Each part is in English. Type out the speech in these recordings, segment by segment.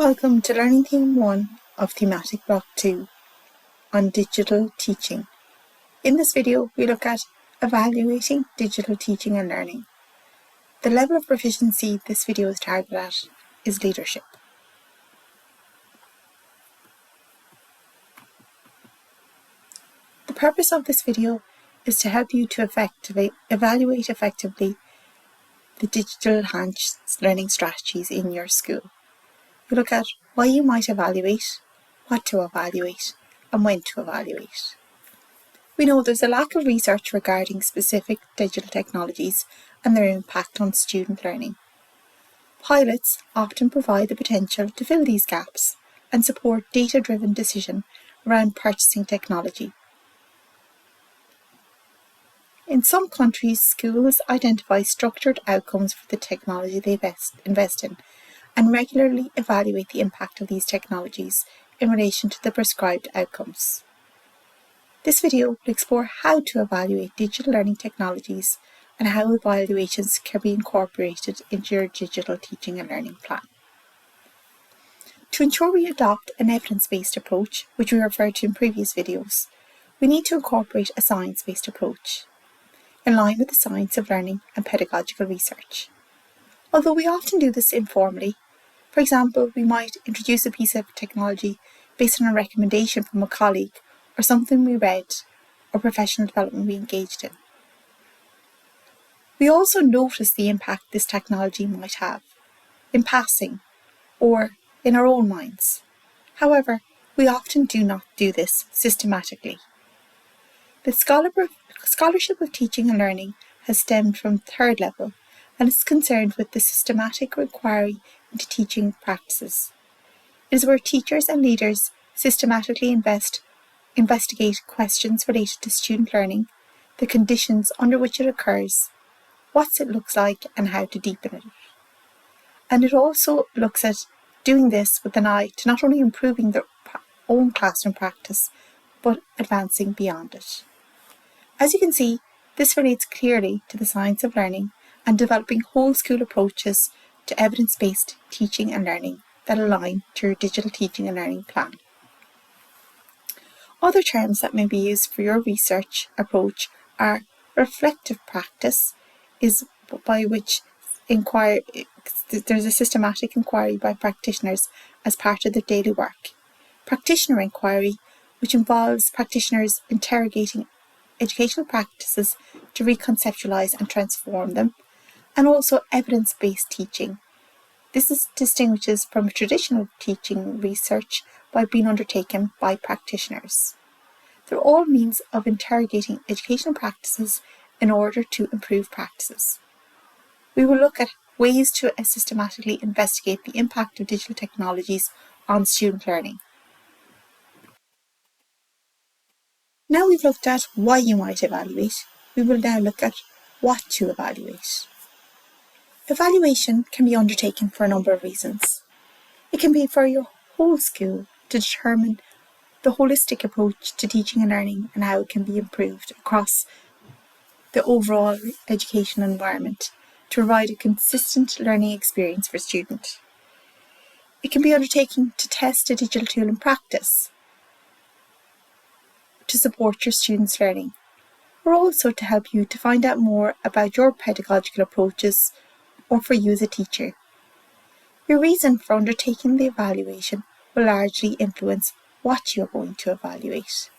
Welcome to Learning Theme 1 of Thematic Block 2 on digital teaching. In this video, we look at evaluating digital teaching and learning. The level of proficiency this video is targeted at is leadership. The purpose of this video is to help you to evaluate effectively the digital enhanced learning strategies in your school. We look at why you might evaluate, what to evaluate, and when to evaluate. We know there's a lack of research regarding specific digital technologies and their impact on student learning. Pilots often provide the potential to fill these gaps and support data-driven decision around purchasing technology. In some countries, schools identify structured outcomes for the technology they invest in and regularly evaluate the impact of these technologies in relation to the prescribed outcomes. This video will explore how to evaluate digital learning technologies and how evaluations can be incorporated into your digital teaching and learning plan. To ensure we adopt an evidence-based approach, which we referred to in previous videos, we need to incorporate a science-based approach, in line with the science of learning and pedagogical research. Although we often do this informally, for example, we might introduce a piece of technology based on a recommendation from a colleague or something we read or professional development we engaged in. We also notice the impact this technology might have, in passing or in our own minds. However, we often do not do this systematically. The scholarship of teaching and learning has stemmed from third level and is concerned with the systematic inquiry into teaching practices. It is where teachers and leaders systematically investigate questions related to student learning, the conditions under which it occurs, what it looks like and how to deepen it. And it also looks at doing this with an eye to not only improving their own classroom practice, but advancing beyond it. As you can see, this relates clearly to the science of learning and developing whole school approaches to evidence-based teaching and learning that align to your digital teaching and learning plan. Other terms that may be used for your research approach are reflective practice, is by which there's a systematic inquiry by practitioners as part of their daily work. Practitioner inquiry, which involves practitioners interrogating educational practices to reconceptualize and transform them, and also evidence-based teaching. This distinguishes from traditional teaching research by being undertaken by practitioners. They're all means of interrogating educational practices in order to improve practices. We will look at ways to systematically investigate the impact of digital technologies on student learning. Now we've looked at why you might evaluate, we will now look at what to evaluate. Evaluation can be undertaken for a number of reasons. It can be for your whole school to determine the holistic approach to teaching and learning and how it can be improved across the overall education environment to provide a consistent learning experience for students. It can be undertaken to test a digital tool in practice to support your students' learning, or also to help you to find out more about your pedagogical approaches or for you as a teacher. Your reason for undertaking the evaluation will largely influence what you are going to evaluate.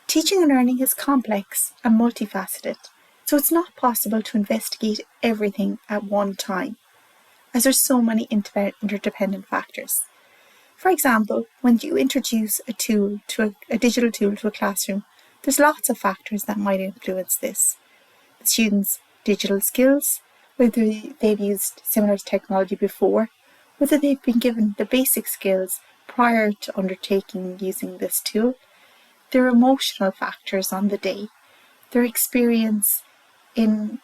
Teaching and learning is complex and multifaceted, so it's not possible to investigate everything at one time, as there's so many interdependent factors. For example, when you introduce a digital tool to a classroom, there's lots of factors that might influence this. The students' digital skills, whether they've used similar technology before, whether they've been given the basic skills prior to undertaking using this tool, their emotional factors on the day, their experience in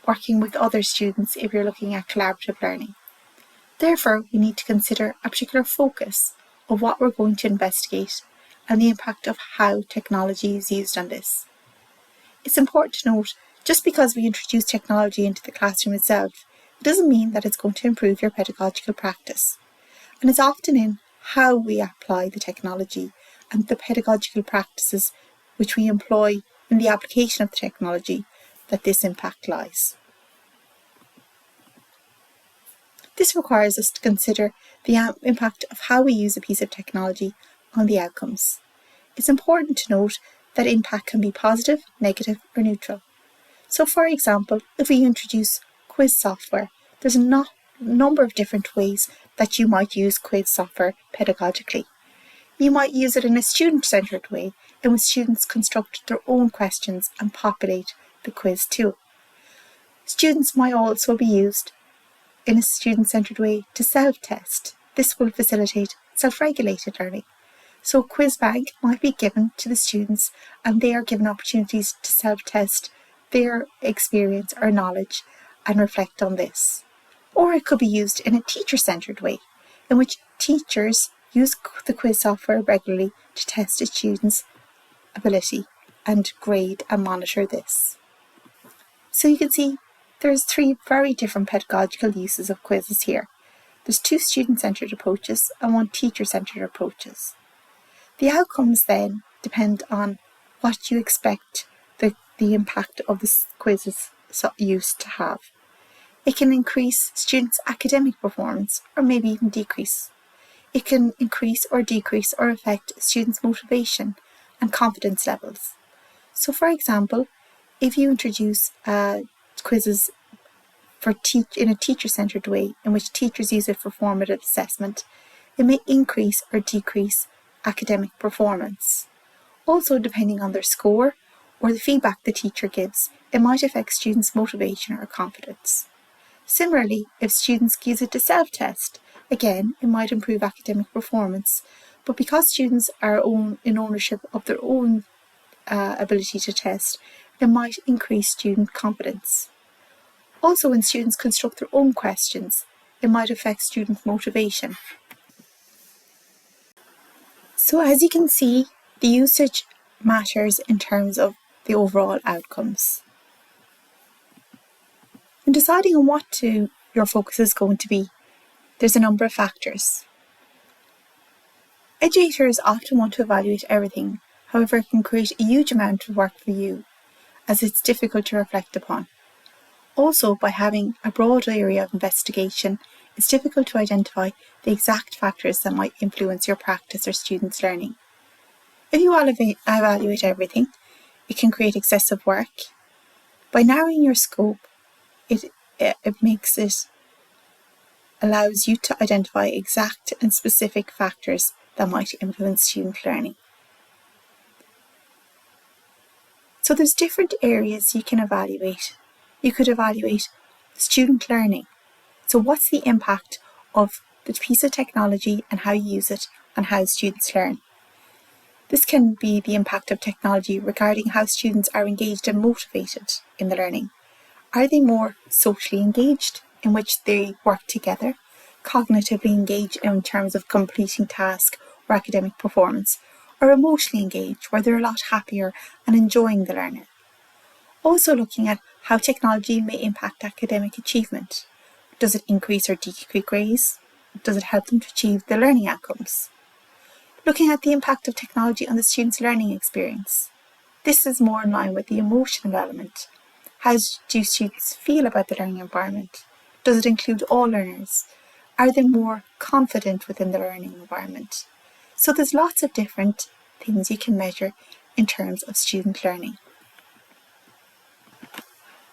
working with other students if you're looking at collaborative learning. Therefore, we need to consider a particular focus of what we're going to investigate and the impact of how technology is used on this. It's important to note Just because we introduce technology into the classroom itself, it doesn't mean that it's going to improve your pedagogical practice. And it's often in how we apply the technology and the pedagogical practices which we employ in the application of the technology that this impact lies. This requires us to consider the impact of how we use a piece of technology on the outcomes. It's important to note that impact can be positive, negative, or neutral. So, for example, if we introduce quiz software, there's a number of different ways that you might use quiz software pedagogically. You might use it in a student-centred way, in which students construct their own questions and populate the quiz tool. Students might also be used in a student-centred way to self-test. This will facilitate self-regulated learning. So a quiz bank might be given to the students and they are given opportunities to self-test their experience or knowledge and reflect on this. Or it could be used in a teacher-centred way, in which teachers use the quiz software regularly to test a student's ability and grade and monitor this. So you can see there's 3 very different pedagogical uses of quizzes here. There's 2 student-centred approaches and 1 teacher-centred approaches. The outcomes then depend on what you expect the impact of the quizzes used to have. It can increase students' academic performance or maybe even decrease. It can increase or decrease or affect students' motivation and confidence levels. So for example, if you introduce quizzes in a teacher-centred way in which teachers use it for formative assessment, it may increase or decrease academic performance. Also, depending on their score or the feedback the teacher gives, it might affect students' motivation or confidence. Similarly, if students use it to self-test, again, it might improve academic performance, but because students are in ownership of their own ability to test, it might increase student confidence. Also, when students construct their own questions, it might affect student motivation. So as you can see, the usage matters in terms of the overall outcomes. In deciding on what your focus is going to be, there's a number of factors. Educators often want to evaluate everything, however it can create a huge amount of work for you, as it's difficult to reflect upon. Also, by having a broad area of investigation, it's difficult to identify the exact factors that might influence your practice or students' learning. If you evaluate everything, it can create excessive work. By narrowing your scope, it allows you to identify exact and specific factors that might influence student learning. So there's different areas you can evaluate. You could evaluate student learning. So what's the impact of the piece of technology and how you use it on how students learn? This can be the impact of technology regarding how students are engaged and motivated in the learning. Are they more socially engaged, in which they work together, cognitively engaged in terms of completing tasks or academic performance, or emotionally engaged, where they're a lot happier and enjoying the learning? Also looking at how technology may impact academic achievement. Does it increase or decrease grades? Does it help them to achieve the learning outcomes? Looking at the impact of technology on the student's learning experience. This is more in line with the emotional element. How do students feel about the learning environment? Does it include all learners? Are they more confident within the learning environment? So there's lots of different things you can measure in terms of student learning.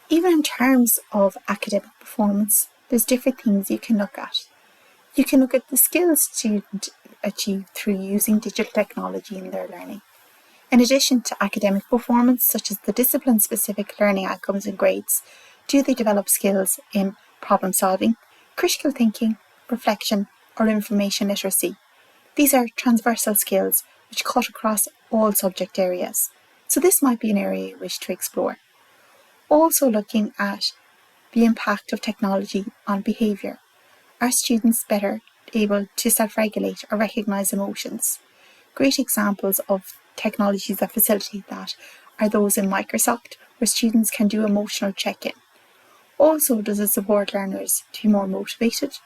Even in terms of academic performance, there's different things you can look at. You can look at the skills students achieve through using digital technology in their learning. In addition to academic performance, such as the discipline-specific learning outcomes and grades, do they develop skills in problem solving, critical thinking, reflection, or information literacy? These are transversal skills which cut across all subject areas. So this might be an area you wish to explore. Also looking at the impact of technology on behaviour. Are students better able to self-regulate or recognise emotions? Great examples of technologies that facilitate that are those in Microsoft, where students can do emotional check-in. Also, does it support learners to be more motivated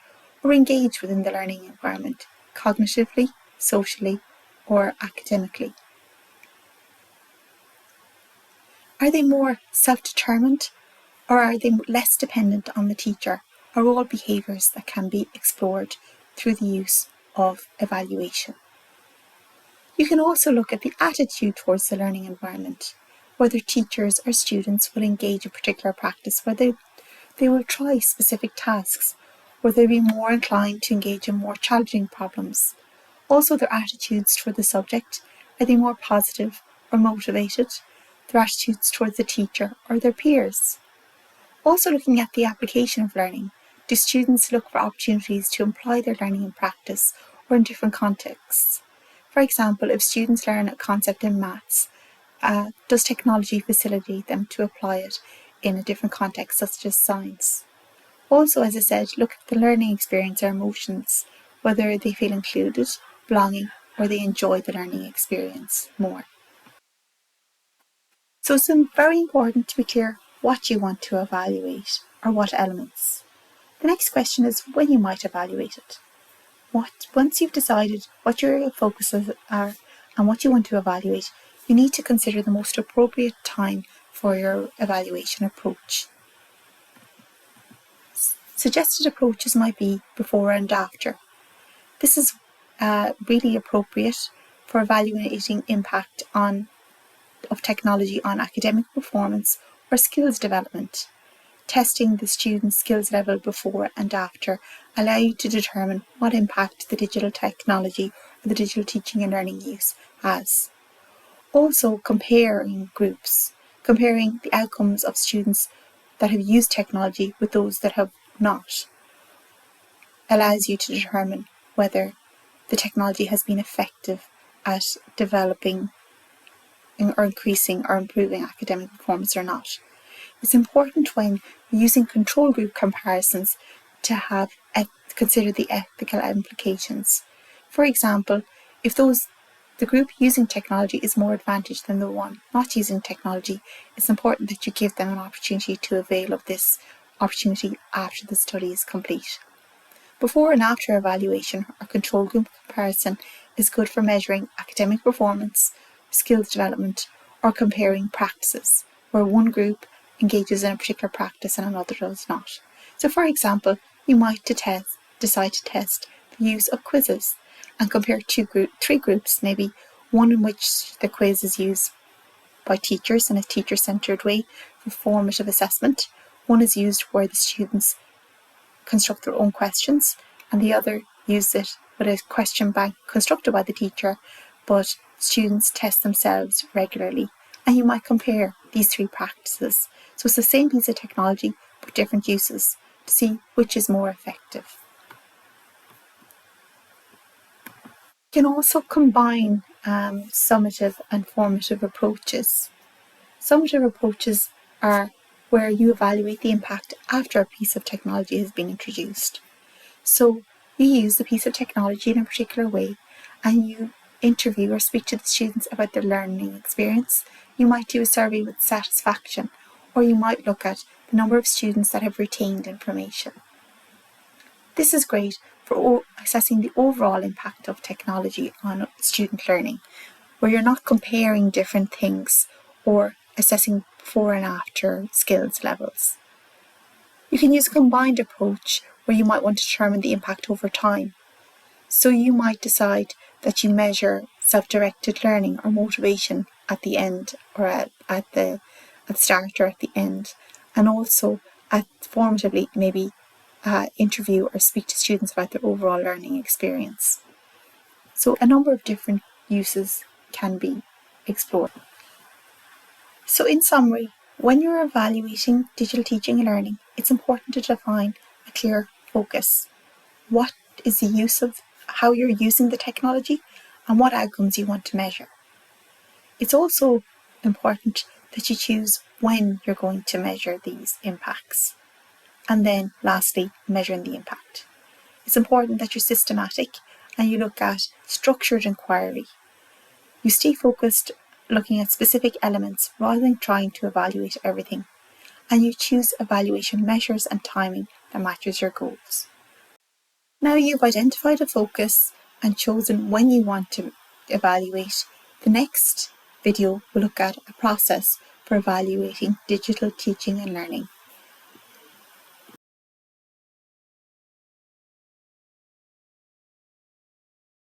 or engaged within the learning environment, cognitively, socially, or academically? Are they more self-determined, or are they less dependent on the teacher? Are all behaviours that can be explored through the use of evaluation. You can also look at the attitude towards the learning environment, whether teachers or students will engage in particular practice, whether they will try specific tasks, or they'll be more inclined to engage in more challenging problems. Also, their attitudes toward the subject, are they more positive or motivated? Their attitudes towards the teacher or their peers. Also looking at the application of learning, do students look for opportunities to apply their learning in practice or in different contexts? For example, if students learn a concept in maths, does technology facilitate them to apply it in a different context, such as science? Also, as I said, look at the learning experience or emotions, whether they feel included, belonging, or they enjoy the learning experience more. So it's very important to be clear what you want to evaluate or what elements. The next question is when you might evaluate it. Once you've decided what your focuses are and what you want to evaluate, you need to consider the most appropriate time for your evaluation approach. Suggested approaches might be before and after. This is really appropriate for evaluating impact of technology on academic performance or skills development. Testing the student's skills level before and after allow you to determine what impact the digital technology or the digital teaching and learning use has. Also, comparing groups, comparing the outcomes of students that have used technology with those that have not, allows you to determine whether the technology has been effective at developing or increasing or improving academic performance or not. It's important when using control group comparisons to consider the ethical implications. For example, if the group using technology is more advantaged than the one not using technology, it's important that you give them an opportunity to avail of this opportunity after the study is complete. Before and after evaluation or control group comparison is good for measuring academic performance, skills development, or comparing practices, where one group engages in a particular practice and another does not. So for example, you might decide to test the use of quizzes and compare three groups, maybe one in which the quiz is used by teachers in a teacher-centred way for formative assessment, one is used where the students construct their own questions, and the other use it with a question bank constructed by the teacher, but students test themselves regularly. And you might compare these three practices. So it's the same piece of technology, but different uses, to see which is more effective. You can also combine summative and formative approaches. Summative approaches are where you evaluate the impact after a piece of technology has been introduced. So you use the piece of technology in a particular way and you interview or speak to the students about their learning experience. You might do a survey with satisfaction, or you might look at the number of students that have retained information. This is great for assessing the overall impact of technology on student learning, where you're not comparing different things or assessing before and after skills levels. You can use a combined approach where you might want to determine the impact over time. So you might decide that you measure self-directed learning or motivation at the end, or at the start or at the end, and also formatively maybe interview or speak to students about their overall learning experience. So a number of different uses can be explored. So in summary, when you're evaluating digital teaching and learning, it's important to define a clear focus. What is the use of how you're using the technology and what outcomes you want to measure. It's also important that you choose when you're going to measure these impacts. And then lastly, measuring the impact. It's important that you're systematic and you look at structured inquiry. You stay focused looking at specific elements rather than trying to evaluate everything, and you choose evaluation measures and timing that matches your goals. Now you've identified a focus and chosen when you want to evaluate, the next video will look at a process for evaluating digital teaching and learning.